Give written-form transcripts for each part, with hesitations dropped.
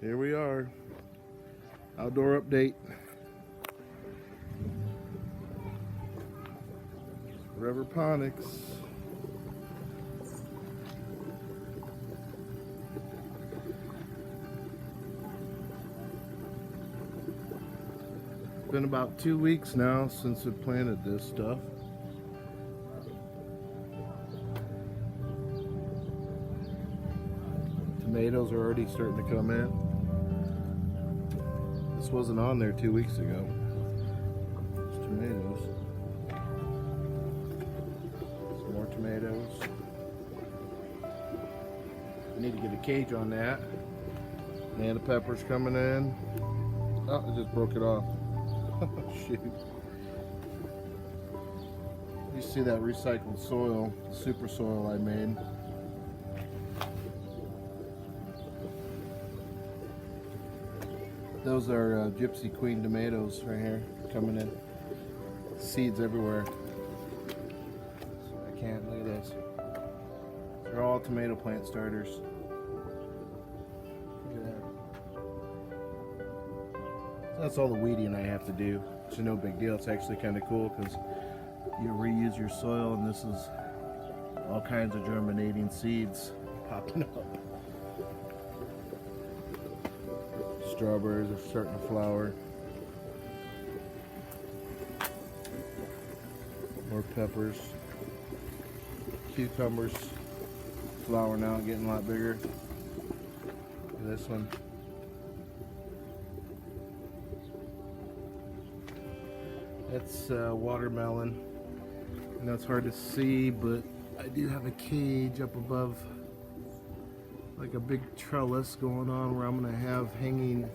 Here we are. Outdoor update. Riverponics. It's been about 2 weeks now since we planted this stuff. Tomatoes are already starting to come in. This wasn't on there 2 weeks ago. It's tomatoes. Some more tomatoes. I need to get a cage on that. And the peppers coming in. Oh, I just broke it off. Shoot. You see that recycled soil, the super soil I made. Those are Gypsy Queen tomatoes right here, coming in. Seeds everywhere. I can't, look at this. They're all tomato plant starters. Look at that. That's all the weeding I have to do. It's no big deal. It's actually kind of cool because you reuse your soil, and this is all kinds of germinating seeds popping up. Strawberries are starting to flower. More peppers. Cucumbers flowering out, getting a lot bigger. Look at this one. That's watermelon. I know it's hard to see, but I do have a cage up above, like a big trellis going on, where I'm going to have hanging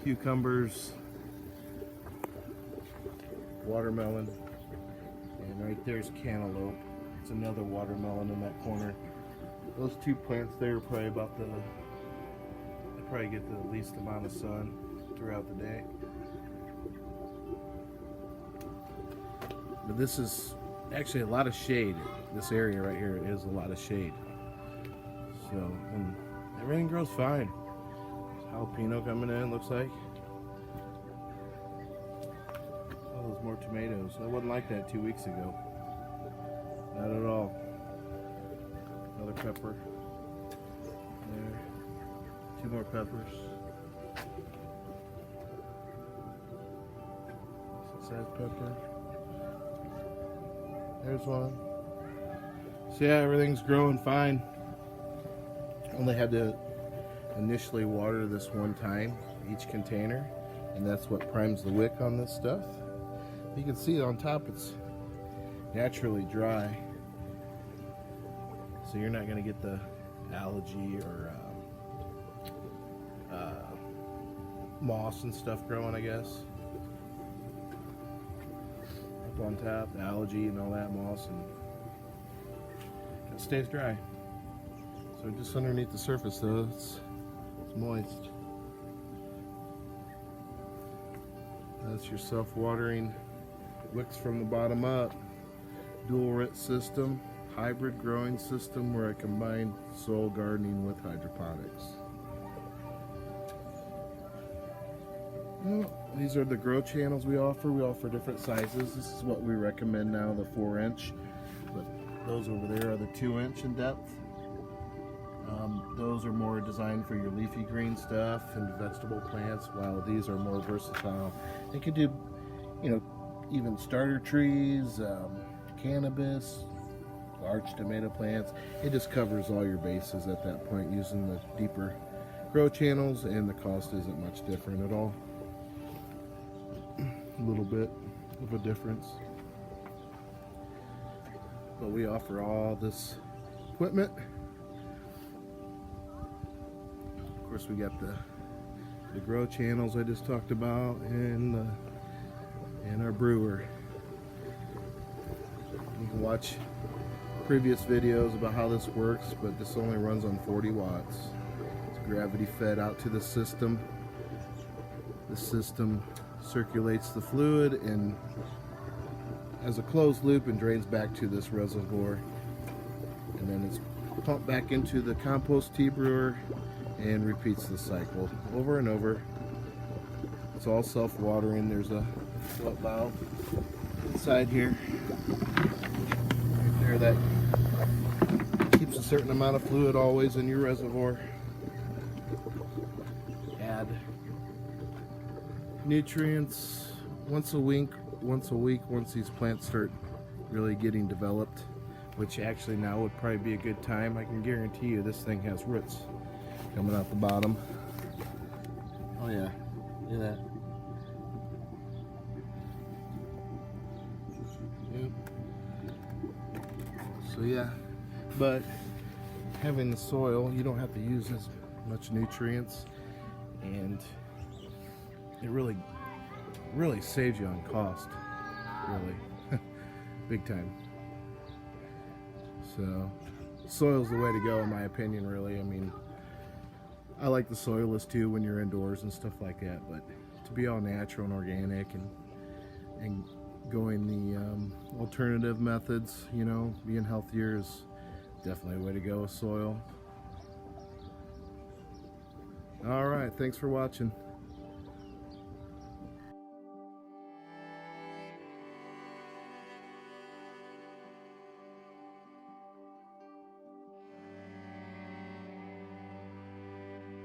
cucumbers, watermelon, and right there's cantaloupe. It's another watermelon in that corner. Those two plants there are probably about they probably get the least amount of sun throughout the day. But this is actually a lot of shade. This area right here is a lot of shade. So, and everything grows fine. There's jalapeno coming in, looks like. Oh, there's more tomatoes. I wasn't like that 2 weeks ago. Not at all. Another pepper. There. 2 more peppers. Size pepper. There's one. So yeah, everything's growing fine. Only had to initially water this one time, each container, and that's what primes the wick on this stuff. You can see on top it's naturally dry, so you're not going to get the algae or moss and stuff growing, I guess. Up on top, the algae and all that moss, and it stays dry. So just underneath the surface though, it's moist. That's your self-watering wicks from the bottom up. Dual root system, hybrid growing system where I combine soil gardening with hydroponics. Well, these are the grow channels we offer. We offer different sizes. This is what we recommend now, the 4-inch. But those over there are the 2-inch in depth. Those are more designed for your leafy green stuff and vegetable plants, while these are more versatile. They can do, even starter trees, cannabis, large tomato plants. It just covers all your bases at that point using the deeper grow channels, and the cost isn't much different at all. A little bit of a difference. But we offer all this equipment. Of course, we got the grow channels I just talked about, and our brewer. You can watch previous videos about how this works, but this only runs on 40 watts. It's gravity fed out to the system. The system circulates the fluid and has a closed loop and drains back to this reservoir, and then it's pumped back into the compost tea brewer and repeats the cycle over and over. It's all self-watering. There's a float valve inside here, right there, that keeps a certain amount of fluid always in your reservoir. Add nutrients once a week once these plants start really getting developed, which actually now would probably be a good time. I can guarantee you this thing has roots coming out the bottom. Oh yeah, look at that. Yep. So yeah, but having the soil, you don't have to use as much nutrients, and it really saves you on cost, really. Big time. So soil's the way to go in my opinion, really. I mean, I like the soilless too when you're indoors and stuff like that, but to be all natural and organic and going the alternative methods, you know, being healthier is definitely a way to go with soil. All right, thanks for watching.